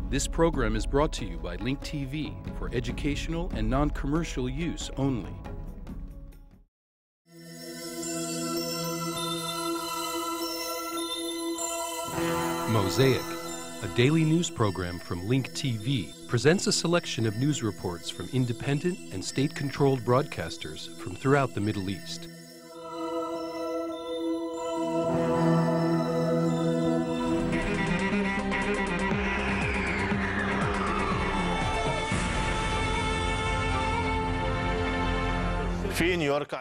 This program is brought to you by Link TV for educational and non-commercial use only. Mosaic, a daily news program from Link TV, presents a selection of news reports from independent and state-controlled broadcasters from throughout the Middle East.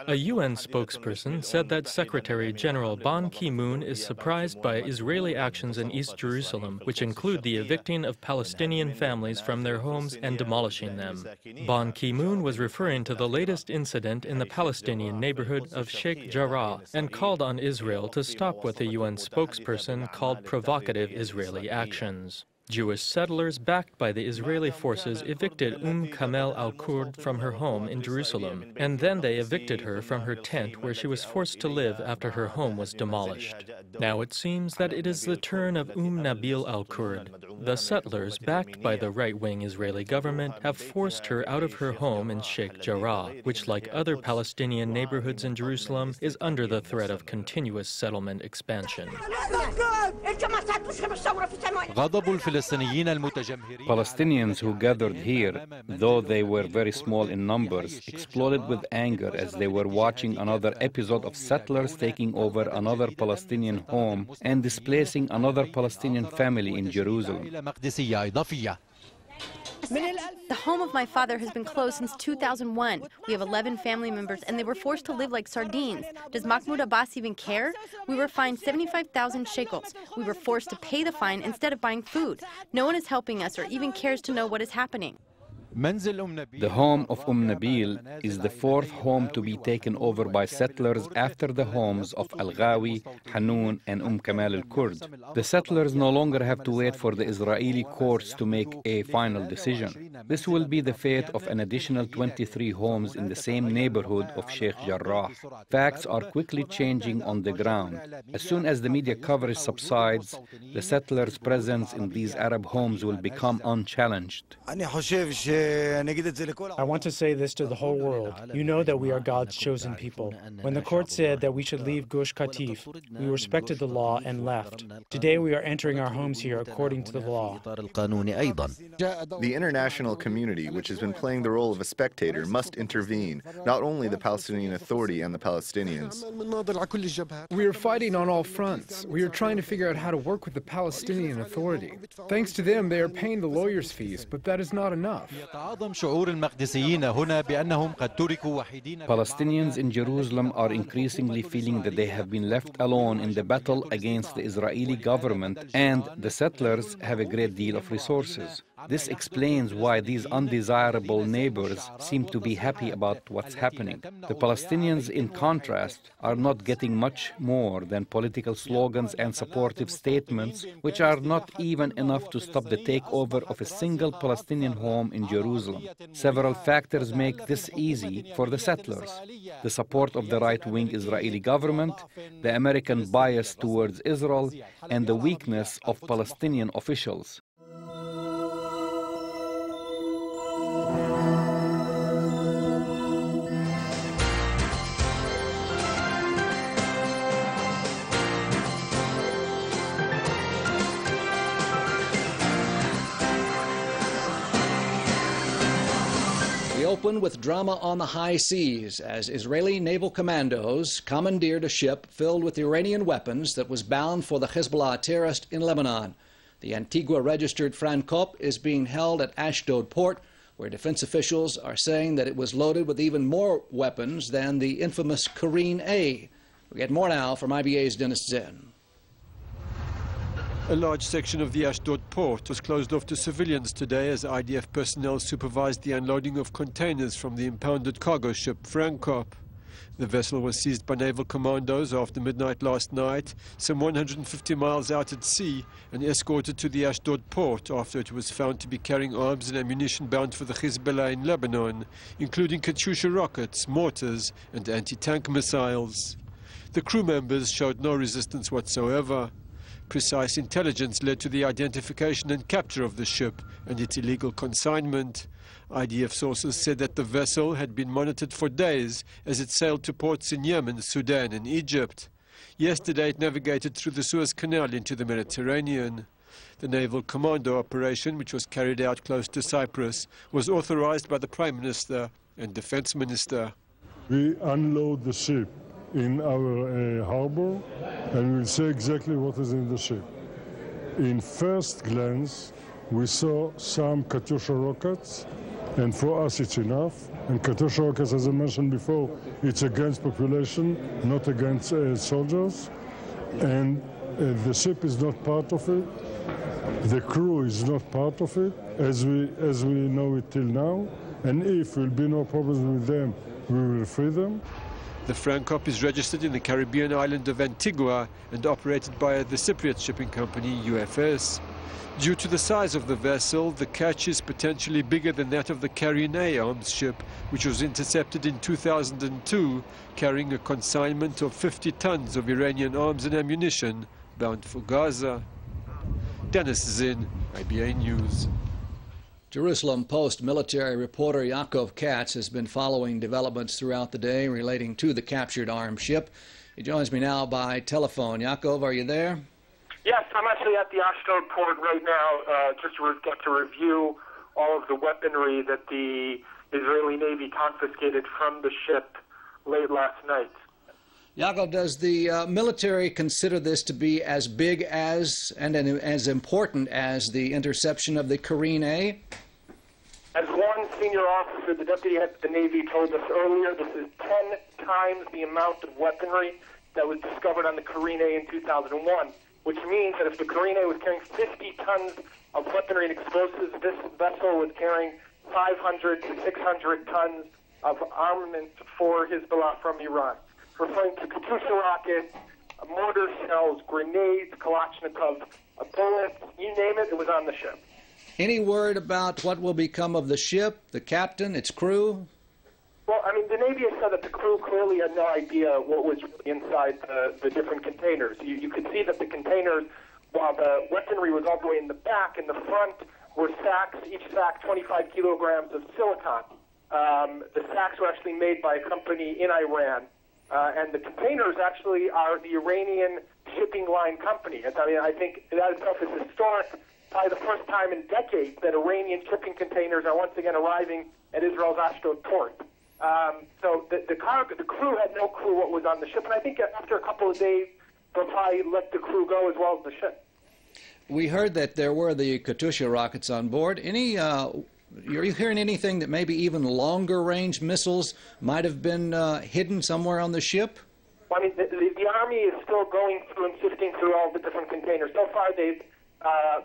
A UN spokesperson said that Secretary General Ban Ki-moon is surprised by Israeli actions in East Jerusalem, which include the evicting of Palestinian families from their homes and demolishing them. Ban Ki-moon was referring to the latest incident in the Palestinian neighborhood of Sheikh Jarrah and called on Israel to stop what the UN spokesperson called provocative Israeli actions. Jewish settlers backed by the Israeli forces evicted Kamel al-Kurd from her home in Jerusalem, and then they evicted her from her tent where she was forced to live after her home was demolished. Now it seems that it is the turn of Nabil al-Kurd. The settlers, backed by the right-wing Israeli government, have forced her out of her home in Sheikh Jarrah, which, like other Palestinian neighborhoods in Jerusalem, is under the threat of continuous settlement expansion. Palestinians who gathered here, though they were very small in numbers, exploded with anger as they were watching another episode of settlers taking over another Palestinian home and displacing another Palestinian family in Jerusalem. The home of my father has been closed since 2001. We have 11 family members, and they were forced to live like sardines. Does Mahmoud Abbas even care? We were fined 75,000 shekels. We were forced to pay the fine instead of buying food. No one is helping us or even cares to know what is happening. The home of Nabil is the fourth home to be taken over by settlers after the homes of Al-Ghawi, Hanoun, and Kamal al-Kurd. The settlers no longer have to wait for the Israeli courts to make a final decision. This will be the fate of an additional 23 homes in the same neighborhood of Sheikh Jarrah. Facts are quickly changing on the ground. As soon as the media coverage subsides, the settlers' presence in these Arab homes will become unchallenged. I want to say this to the whole world. You know that we are God's chosen people. When the court said that we should leave Gush Katif, we respected the law and left. Today we are entering our homes here according to the law. The international community, which has been playing the role of a spectator, must intervene, not only the Palestinian Authority and the Palestinians. We are fighting on all fronts. We are trying to figure out how to work with the Palestinian Authority. Thanks to them, they are paying the lawyers' fees, but that is not enough. Palestinians in Jerusalem are increasingly feeling that they have been left alone in the battle against the Israeli government, and the settlers have a great deal of resources. This explains why these undesirable neighbors seem to be happy about what's happening. The Palestinians, in contrast, are not getting much more than political slogans and supportive statements, which are not even enough to stop the takeover of a single Palestinian home in Jerusalem. Several factors make this easy for the settlers: the support of the right-wing Israeli government, the American bias towards Israel, and the weakness of Palestinian officials. Open with drama on the high seas as Israeli naval commandos commandeered a ship filled with Iranian weapons that was bound for the Hezbollah terrorist in Lebanon. The Antigua-registered Francop is being held at Ashdod port, where defense officials are saying that it was loaded with even more weapons than the infamous Kareen A. We get more now from IBA's Dennis Zen. A large section of the Ashdod port was closed off to civilians today as IDF personnel supervised the unloading of containers from the impounded cargo ship Francop. The vessel was seized by naval commandos after midnight last night, some 150 miles out at sea, and escorted to the Ashdod port after it was found to be carrying arms and ammunition bound for the Hezbollah in Lebanon, including Katyusha rockets, mortars, and anti-tank missiles. The crew members showed no resistance whatsoever. Precise intelligence led to the identification and capture of the ship and its illegal consignment. IDF sources said that the vessel had been monitored for days as it sailed to ports in Yemen, Sudan and Egypt. Yesterday it navigated through the Suez Canal into the Mediterranean. The naval commando operation, which was carried out close to Cyprus, was authorized by the Prime Minister and Defense Minister. We unload the ship in our harbor and we'll see exactly what is in the ship. In first glance, we saw some Katyusha rockets, and for us it's enough. And Katyusha rockets, as I mentioned before, it's against population, not against soldiers. And the ship is not part of it. The crew is not part of it, as we know it till now. And if there will be no problems with them, we will free them. The Francop is registered in the Caribbean island of Antigua and operated by the Cypriot shipping company UFS. Due to the size of the vessel, the catch is potentially bigger than that of the Carine arms ship, which was intercepted in 2002, carrying a consignment of 50 tons of Iranian arms and ammunition bound for Gaza. Dennis Zinn, IBA News. Jerusalem Post military reporter Yaakov Katz has been following developments throughout the day relating to the captured armed ship. He joins me now by telephone. Yaakov, are you there? Yes, I'm actually at the Ashdod port right now, just to get to review all of the weaponry that the Israeli Navy confiscated from the ship late last night. Yaakov, does the military consider this to be as big as and as important as the interception of the Carine A? As one senior officer, the deputy head of the Navy, told us earlier, this is 10 times the amount of weaponry that was discovered on the Carine A in 2001, which means that if the Carine A was carrying 50 tons of weaponry and explosives, this vessel was carrying 500 to 600 tons of armament for Hezbollah from Iran, referring to Katyusha rockets, mortar shells, grenades, Kalashnikov bullets, you name it, it was on the ship. Any word about what will become of the ship, the captain, its crew? Well, I mean, the Navy has said that the crew clearly had no idea what was inside the different containers. You could see that the containers, while the weaponry was all the way in the back, in the front were sacks, each sack 25 kilograms of silicon. The sacks were actually made by a company in Iran. And the containers actually are the Iranian shipping line company. And I mean, I think that itself is historic. Probably the first time in decades that Iranian shipping containers are once again arriving at Israel's Ashdod port. So the crew had no clue what was on the ship. And I think after a couple of days, they'll probably let the crew go as well as the ship. We heard that there were the Katyusha rockets on board. Are you hearing anything that maybe even longer-range missiles might have been hidden somewhere on the ship? Well, I mean, the Army is still going through and sifting through all the different containers. So far, they've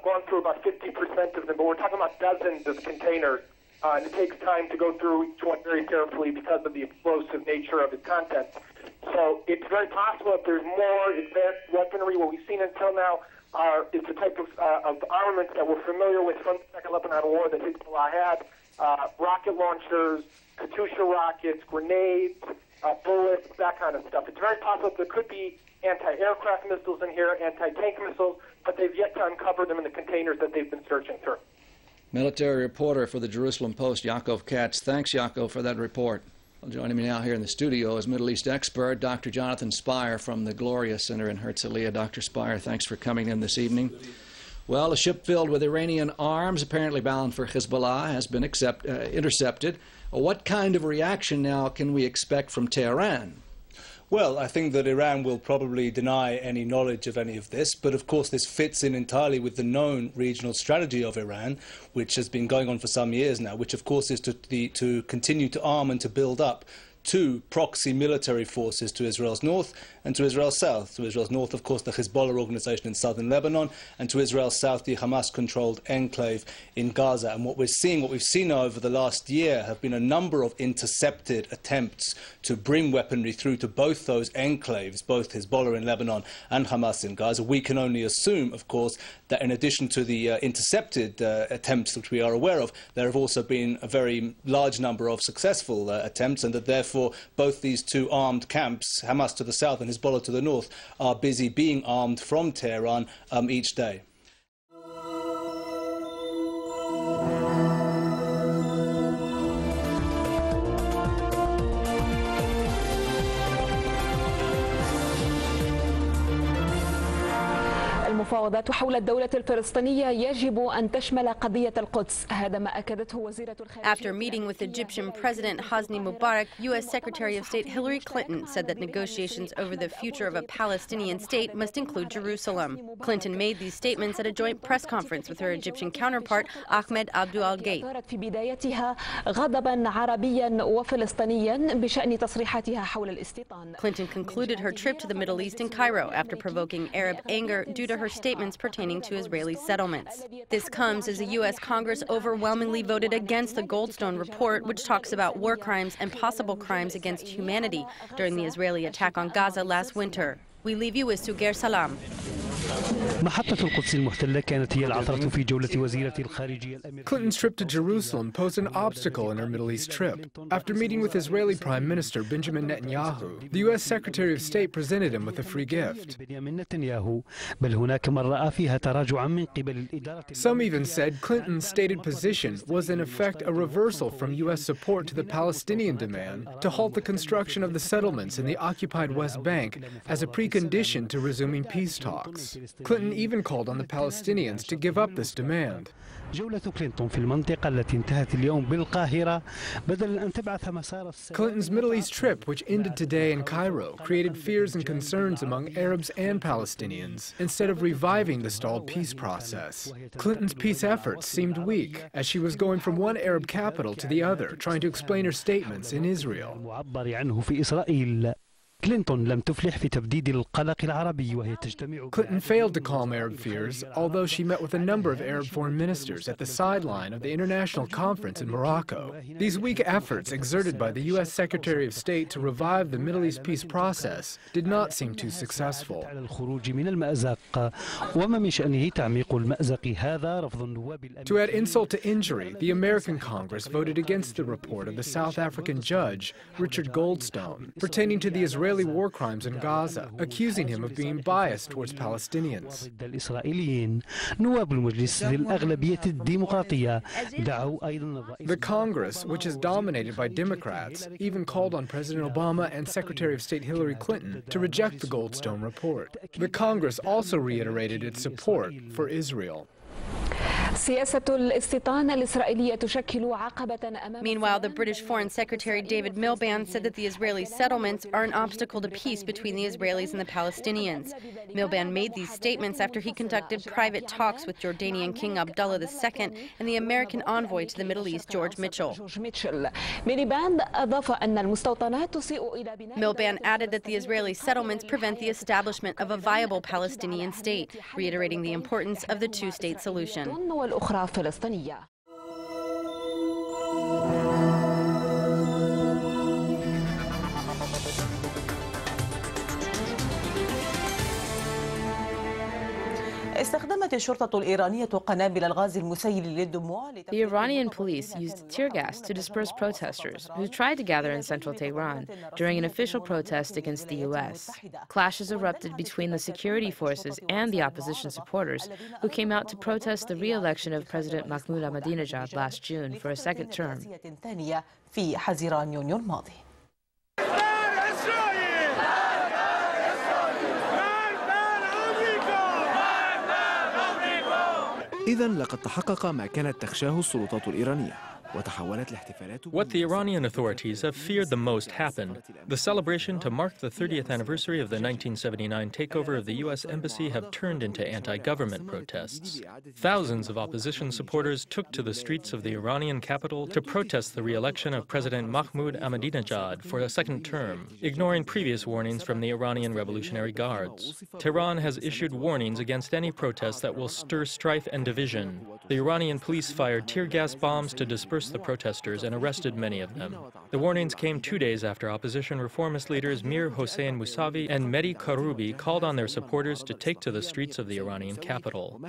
gone through about 50% of them, but we're talking about dozens of containers, and it takes time to go through each one very carefully because of the explosive nature of its contents. So it's very possible that there's more advanced weaponry. What we've seen until now is the type of armaments that we're familiar with from the Second Lebanon War that Hezbollah had, rocket launchers, Katyusha rockets, grenades, bullets, that kind of stuff. It's very possible that there could be anti-aircraft missiles in here, anti-tank missiles, but they've yet to uncover them in the containers that they've been searching through. Military reporter for the Jerusalem Post, Yaakov Katz. Thanks, Yaakov, for that report. Well, joining me now here in the studio is Middle East expert Dr. Jonathan Spire from the Gloria Center in Herzliya. Dr. Spire, thanks for coming in this evening. Well, a ship filled with Iranian arms, apparently bound for Hezbollah, has been intercepted. What kind of reaction now can we expect from Tehran? Well, I think that Iran will probably deny any knowledge of any of this, but of course this fits in entirely with the known regional strategy of Iran, which has been going on for some years now, which of course is to continue to arm and to build up two proxy military forces to Israel's north and to Israel's south. To Israel's north, of course, the Hezbollah organization in southern Lebanon, and to Israel's south, the Hamas-controlled enclave in Gaza. And what we've seen now over the last year have been a number of intercepted attempts to bring weaponry through to both those enclaves, both Hezbollah in Lebanon and Hamas in Gaza. We can only assume, of course, that in addition to the intercepted attempts which we are aware of, there have also been a very large number of successful attempts, and that therefore therefore both these two armed camps, Hamas to the south and Hezbollah to the north, are busy being armed from Tehran each day. المفاوضات حول الدولة الفلسطينية يجب أن تشمل قضية القدس. هذا ما أكدته وزيرة الخارجية. After meeting with Egyptian President Hosni Mubarak, U.S. Secretary of State Hillary Clinton said that negotiations over the future of a Palestinian state must include Jerusalem. Clinton made these statements at a joint press conference with her Egyptian counterpart Ahmed Abdul Al-Gate. في بدايتها غضبا عربيا وفلسطينيا بشأن تصريحاتها حول الاستيطان. Clinton concluded her trip to the Middle East in Cairo after provoking Arab anger due to her statements pertaining to Israeli settlements. This comes as the U.S. Congress overwhelmingly voted against the Goldstone report, which talks about war crimes and possible crimes against humanity during the Israeli attack on Gaza last winter. We leave you with Sugair Salam. Clinton's trip to Jerusalem posed an obstacle in her Middle East trip. After meeting with Israeli Prime Minister Benjamin Netanyahu, the U.S. Secretary of State presented him with a free gift. Some even said Clinton's stated position was in effect a reversal from U.S. support to the Palestinian demand to halt the construction of the settlements in the occupied West Bank as a precondition to resuming peace talks. Clinton even called on the Palestinians to give up this demand. Clinton's Middle East trip, which ended today in Cairo, created fears and concerns among Arabs and Palestinians, instead of reviving the stalled peace process. Clinton's peace efforts seemed weak, as she was going from one Arab capital to the other, trying to explain her statements in Israel. Clinton failed to calm Arab fears, although she met with a number of Arab foreign ministers at the sideline of the international conference in Morocco. These weak efforts exerted by the U.S. Secretary of State to revive the Middle East peace process did not seem too successful. To add insult to injury, the American Congress voted against the report of the South African judge, Richard Goldstone, pertaining to the Israeli war crimes in Gaza, accusing him of being biased towards Palestinians. The Congress, which is dominated by Democrats, even called on President Obama and Secretary of State Hillary Clinton to reject the Goldstone report. The Congress also reiterated its support for Israel. Meanwhile, the British Foreign Secretary David Miliband said that the Israeli settlements are an obstacle to peace between the Israelis and the Palestinians. Miliband made these statements after he conducted private talks with Jordanian King Abdullah II and the American envoy to the Middle East, George Mitchell. Miliband added that the Israeli settlements prevent the establishment of a viable Palestinian state, reiterating the importance of the two-state solution. والأخرى فلسطينية. استخدمت الشرطة الإيرانية قنابل الغاز المسيل للدموع. The Iranian police used tear gas to disperse protesters who tried to gather in central Tehran during an official protest against the U.S. Clashes erupted between the security forces and the opposition supporters who came out to protest the re-election of President Mahmoud Ahmadinejad last June for a second term. في حزيران يونيو الماضي. إذن لقد تحقق ما كانت تخشاه السلطات الإيرانية. What the Iranian authorities have feared the most happened. The celebration to mark the 30th anniversary of the 1979 takeover of the U.S. Embassy have turned into anti-government protests. Thousands of opposition supporters took to the streets of the Iranian capital to protest the re-election of President Mahmoud Ahmadinejad for a second term, ignoring previous warnings from the Iranian Revolutionary Guards. Tehran has issued warnings against any protests that will stir strife and division. The Iranian police fired tear gas bombs to disperse the protesters and arrested many of them. The warnings came 2 days after opposition reformist leaders Mir Hossein Mousavi and Mehdi Karoubi called on their supporters to take to the streets of the Iranian capital.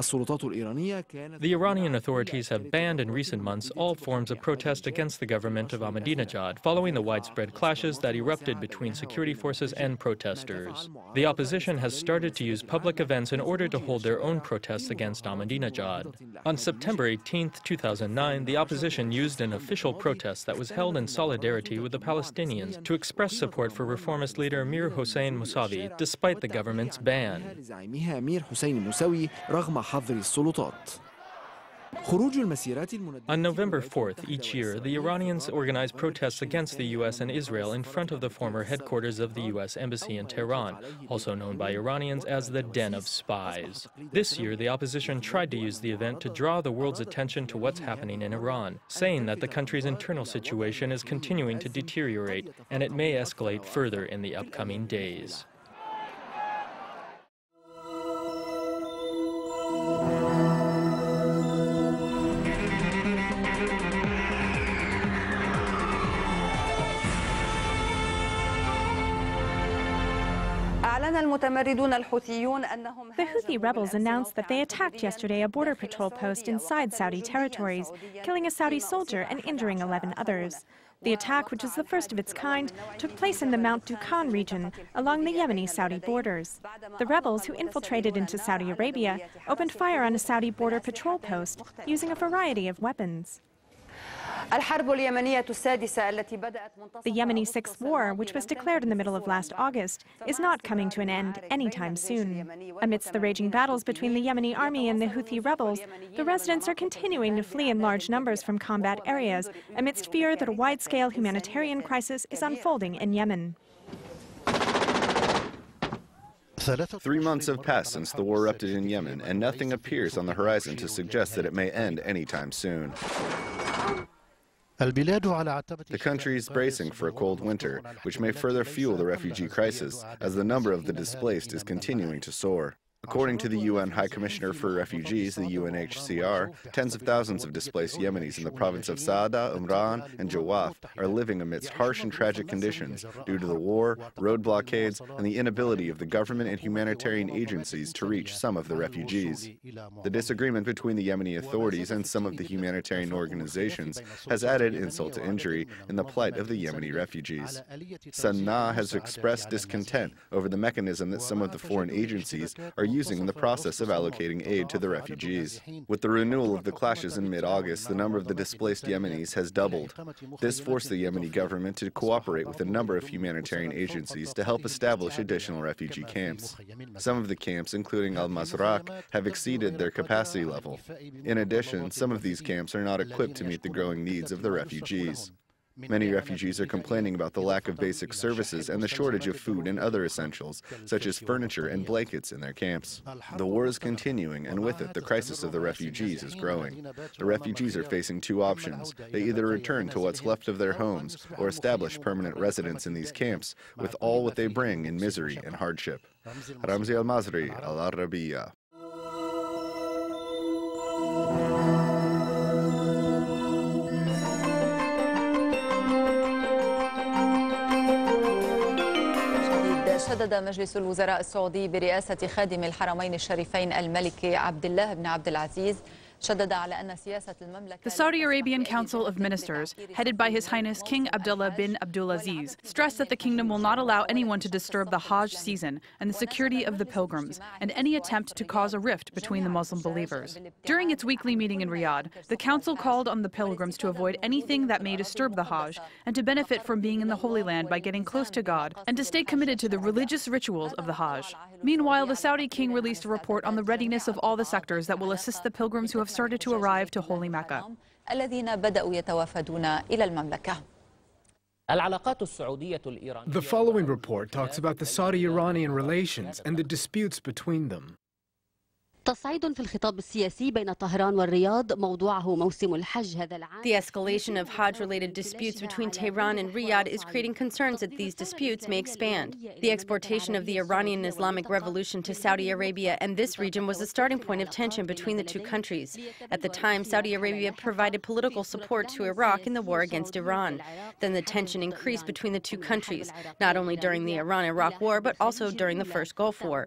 The Iranian authorities have banned in recent months all forms of protest against the government of Ahmadinejad following the widespread clashes that erupted between security forces and protesters. The opposition has started to use public events in order to hold their own protests against Ahmadinejad. On September 18, 2009, the opposition used an official protest that was held in solidarity with the Palestinians to express support for reformist leader Mir Hossein Mousavi despite the government's ban. On November 4th each year, the Iranians organize protests against the U.S. and Israel in front of the former headquarters of the U.S. Embassy in Tehran, also known by Iranians as the Den of Spies. This year, the opposition tried to use the event to draw the world's attention to what's happening in Iran, saying that the country's internal situation is continuing to deteriorate and it may escalate further in the upcoming days. The Houthi rebels announced that they attacked yesterday a border patrol post inside Saudi territories, killing a Saudi soldier and injuring 11 others. The attack, which is the first of its kind, took place in the Mount Dukhan region along the Yemeni-Saudi borders. The rebels, who infiltrated into Saudi Arabia, opened fire on a Saudi border patrol post using a variety of weapons. The Yemeni Sixth War, which was declared in the middle of last August, is not coming to an end anytime soon. Amidst the raging battles between the Yemeni army and the Houthi rebels, the residents are continuing to flee in large numbers from combat areas amidst fear that a wide-scale humanitarian crisis is unfolding in Yemen. 3 months have passed since the war erupted in Yemen, and nothing appears on the horizon to suggest that it may end anytime soon. The country is bracing for a cold winter, which may further fuel the refugee crisis, as the number of the displaced is continuing to soar. According to the UN High Commissioner for Refugees, the UNHCR, tens of thousands of displaced Yemenis in the province of Saada, Umran, and Jawaf are living amidst harsh and tragic conditions due to the war, road blockades, and the inability of the government and humanitarian agencies to reach some of the refugees. The disagreement between the Yemeni authorities and some of the humanitarian organizations has added insult to injury in the plight of the Yemeni refugees. Sana'a has expressed discontent over the mechanism that some of the foreign agencies are using in the process of allocating aid to the refugees. With the renewal of the clashes in mid-August, the number of the displaced Yemenis has doubled. This forced the Yemeni government to cooperate with a number of humanitarian agencies to help establish additional refugee camps. Some of the camps, including Al-Mazraq, have exceeded their capacity level. In addition, some of these camps are not equipped to meet the growing needs of the refugees. Many refugees are complaining about the lack of basic services and the shortage of food and other essentials, such as furniture and blankets in their camps. The war is continuing, and with it, the crisis of the refugees is growing. The refugees are facing two options. They either return to what's left of their homes or establish permanent residence in these camps, with all what they bring in misery and hardship. Ramzi Al-Mazri, Al-Arabiya. شدد مجلس الوزراء السعودي برئاسة خادم الحرمين الشريفين الملك عبد الله بن عبد العزيز The Saudi Arabian Council of Ministers, headed by His Highness King Abdullah bin Abdulaziz, stressed that the kingdom will not allow anyone to disturb the Hajj season and the security of the pilgrims, and any attempt to cause a rift between the Muslim believers. During its weekly meeting in Riyadh, the Council called on the pilgrims to avoid anything that may disturb the Hajj and to benefit from being in the Holy Land by getting close to God and to stay committed to the religious rituals of the Hajj. Meanwhile, the Saudi king released a report on the readiness of all the sectors that will assist the pilgrims who have started to arrive to Holy Mecca. The following report talks about the Saudi-Iranian relations and the disputes between them. تصعيد في الخطاب السياسي بين طهران والرياض موضوعه موسم الحج هذا العام. The escalation of Hajj-related disputes between Tehran and Riyadh is creating concerns that these disputes may expand. The exportation of the Iranian Islamic Revolution to Saudi Arabia and this region was the starting point of tension between the two countries. At the time, Saudi Arabia provided political support to Iraq in the war against Iran. Then the tension increased between the two countries, not only during the Iran-Iraq War, but also during the First Gulf War.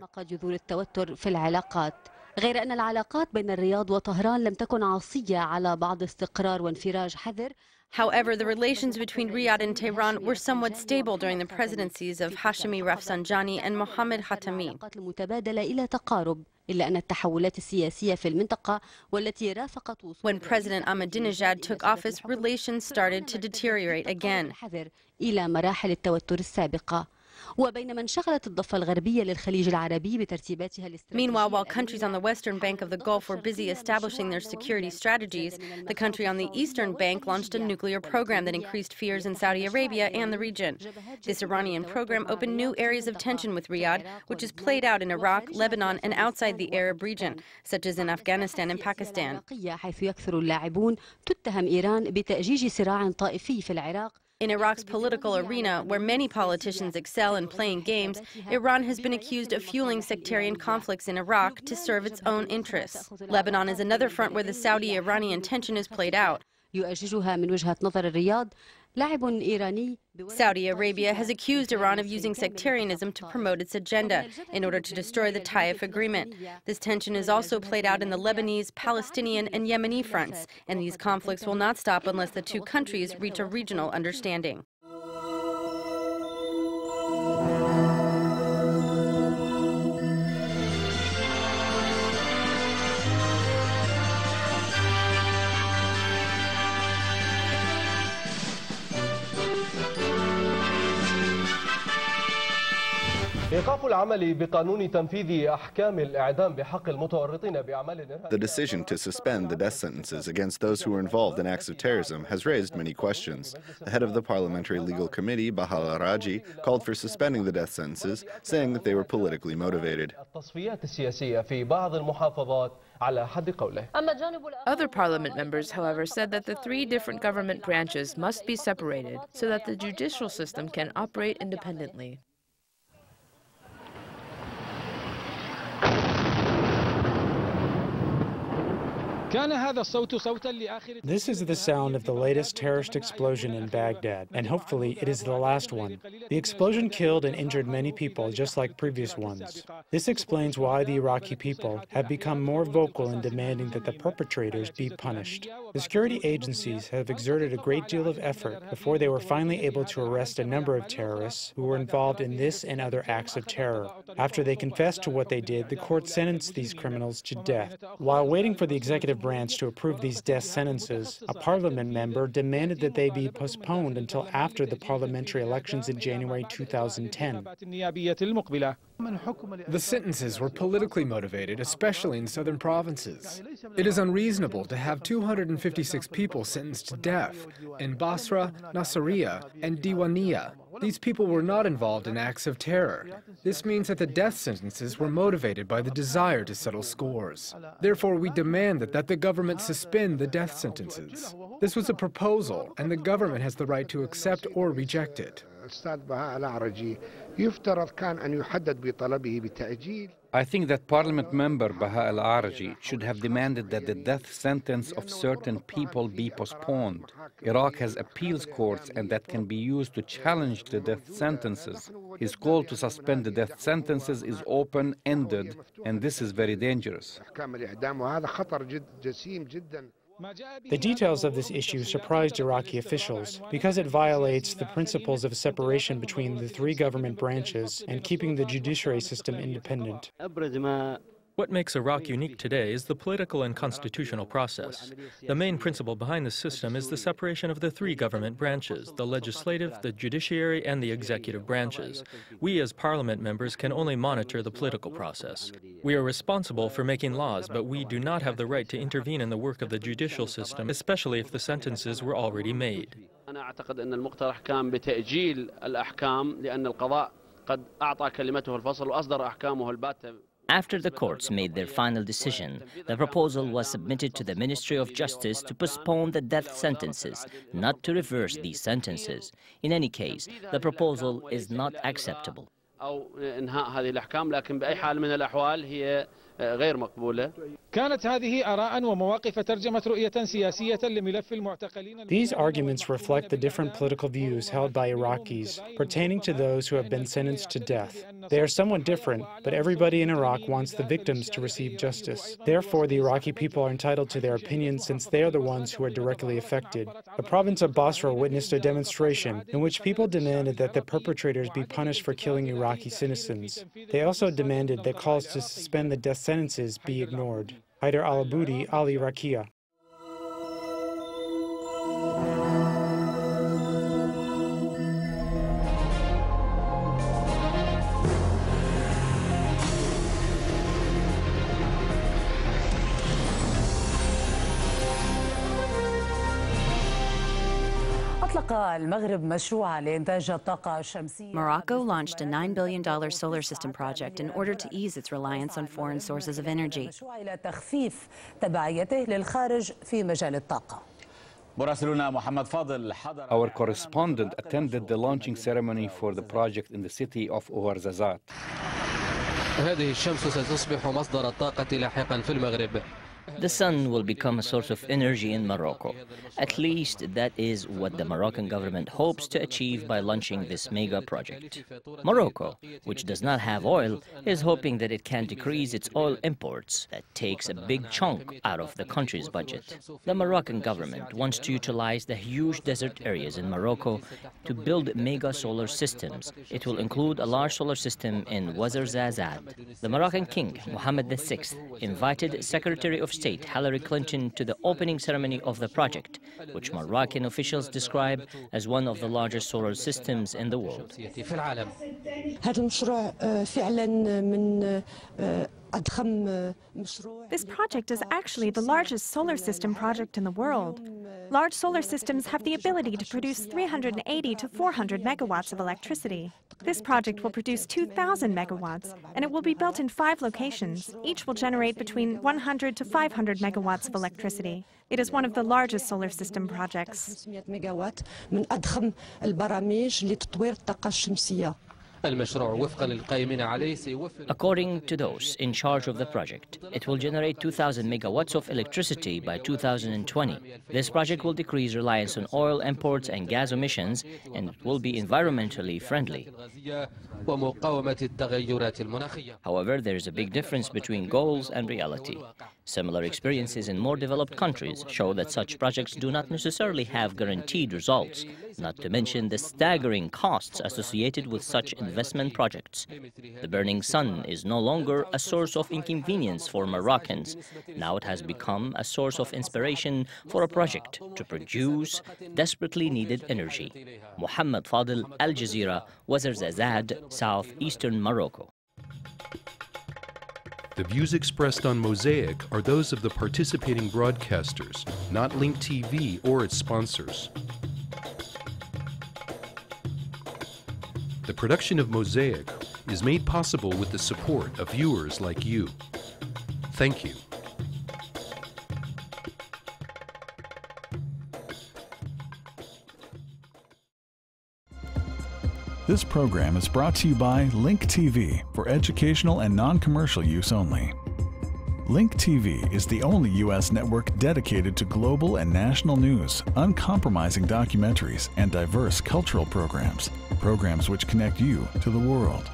غير أن العلاقات بين الرياض وطهران لم تكن عاصية على بعض استقرار وانفراج حذر. However, the relations between Riyadh and Tehran were somewhat stable during the presidencies of Hashemi Rafsanjani and Mohammed Khatami. المتبادلة إلى تقارب إلا أن التحولات السياسية في المنطقة والتي رافقت When President Ahmadinejad took office, relations started to deteriorate again. إلى مراحل التوتر السابقة. وبينما انشغلت الضفة الغربية للخليج العربي بترتيباتها الاستراتيجية. Meanwhile, while countries on the western bank of the Gulf were busy establishing their security strategies, the country on the eastern bank launched a nuclear program that increased fears in Saudi Arabia and the region. This Iranian program opened new areas of tension with Riyadh, which is played out in Iraq, Lebanon, and outside the Arab region, such as in Afghanistan and Pakistan. حيث يكثر اللاعبون تتهم إيران بتأجيج صراع طائفي في العراق. In Iraq's political arena, where many politicians excel in playing games, Iran has been accused of fueling sectarian conflicts in Iraq to serve its own interests. Lebanon is another front where the Saudi-Iranian tension is played out. يؤججها من وجهة نظر الرياض لاعب إيراني. Saudi Arabia has accused Iran of using sectarianism to promote its agenda in order to destroy the Taif Agreement. This tension is also played out in the Lebanese, Palestinian, and Yemeni fronts, and these conflicts will not stop unless the two countries reach a regional understanding. إيقاف العمل بقانون تنفيذ أحكام الإعدام بحق المتورطين بأعمال الإرهاب. The decision to suspend the death sentences against those who were involved in acts of terrorism has raised many questions. The head of the Parliamentary Legal Committee, Al-Iraqiya, called for suspending the death sentences, saying that they were politically motivated. التصفيات السياسية في بعض المحافظات على حد قوله. Other parliament members, however, said that the three different government branches must be separated so that the judicial system can operate independently. This is the sound of the latest terrorist explosion in Baghdad, and hopefully it is the last one. The explosion killed and injured many people, just like previous ones. This explains why the Iraqi people have become more vocal in demanding that the perpetrators be punished. The security agencies have exerted a great deal of effort before they were finally able to arrest a number of terrorists who were involved in this and other acts of terror. After they confessed to what they did, the court sentenced these criminals to death. While waiting for the executive branch to approve these death sentences, a parliament member demanded that they be postponed until after the parliamentary elections in January 2010. The sentences were politically motivated, especially in southern provinces. It is unreasonable to have 256 people sentenced to death in Basra, Nasiriyah, and Diwaniyah. These people were not involved in acts of terror. This means that the death sentences were motivated by the desire to settle scores. Therefore, we demand that the government suspend the death sentences. This was a proposal, and the government has the right to accept or reject it. I think that Parliament member Baha Al-Iraqiya should have demanded that the death sentence of certain people be postponed. Iraq has appeals courts and that can be used to challenge the death sentences. His call to suspend the death sentences is open-ended, and this is very dangerous. The details of this issue surprised Iraqi officials because it violates the principles of separation between the three government branches and keeping the judiciary system independent. What makes Iraq unique today is the political and constitutional process. The main principle behind the system is the separation of the three government branches, the legislative, the judiciary, and the executive branches. We as parliament members can only monitor the political process. We are responsible for making laws, but we do not have the right to intervene in the work of the judicial system, especially if the sentences were already made. After the courts made their final decision, the proposal was submitted to the Ministry of Justice to postpone the death sentences, not to reverse these sentences. In any case, the proposal is not acceptable. غير مقبولة. كانت هذه آراء ومواقف ترجمت رؤية سياسية لملف المعتقلين. These arguments reflect the different political views held by Iraqis pertaining to those who have been sentenced to death. They are somewhat different, but everybody in Iraq wants the victims to receive justice. Therefore, the Iraqi people are entitled to their opinions since they are the ones who are directly affected. The province of Basra witnessed a demonstration in which people demanded that the perpetrators be punished for killing Iraqi citizens. They also demanded that calls to suspend the death sentences be ignored. Haider al-Aboudi, Al-Iraqiya. Morocco launched a $9 billion solar system project in order to ease its reliance on foreign sources of energy. Our correspondent attended the launching ceremony for the project in the city of Ouarzazate. The sun will become a source of energy in Morocco. At least that is what the Moroccan government hopes to achieve by launching this mega project. Morocco, which does not have oil, is hoping that it can decrease its oil imports. That takes a big chunk out of the country's budget. The Moroccan government wants to utilize the huge desert areas in Morocco to build mega solar systems. It will include a large solar system in Ouarzazate. The Moroccan king, Mohammed VI, invited Secretary of State Hillary Clinton to the opening ceremony of the project, which Moroccan officials describe as one of the largest solar systems in the world. This project is actually the largest solar system project in the world. Large solar systems have the ability to produce 380 to 400 megawatts of electricity. This project will produce 2,000 megawatts, and it will be built in 5 locations. Each will generate between 100 to 500 megawatts of electricity. It is one of the largest solar system projects. According to those in charge of the project, it will generate 2,000 megawatts of electricity by 2020. This project will decrease reliance on oil imports and gas emissions, and it will be environmentally friendly. However, there is a big difference between goals and reality. Similar experiences in more developed countries show that such projects do not necessarily have guaranteed results, not to mention the staggering costs associated with such investment projects. The burning sun is no longer a source of inconvenience for Moroccans. Now it has become a source of inspiration for a project to produce desperately needed energy. Mohammed Fadel, Al Jazeera, Ouarzazate, southeastern Morocco. The views expressed on Mosaic are those of the participating broadcasters, not Link TV or its sponsors. The production of Mosaic is made possible with the support of viewers like you. Thank you. This program is brought to you by Link TV for educational and non-commercial use only. Link TV is the only U.S. network dedicated to global and national news, uncompromising documentaries, and diverse cultural programs, programs which connect you to the world.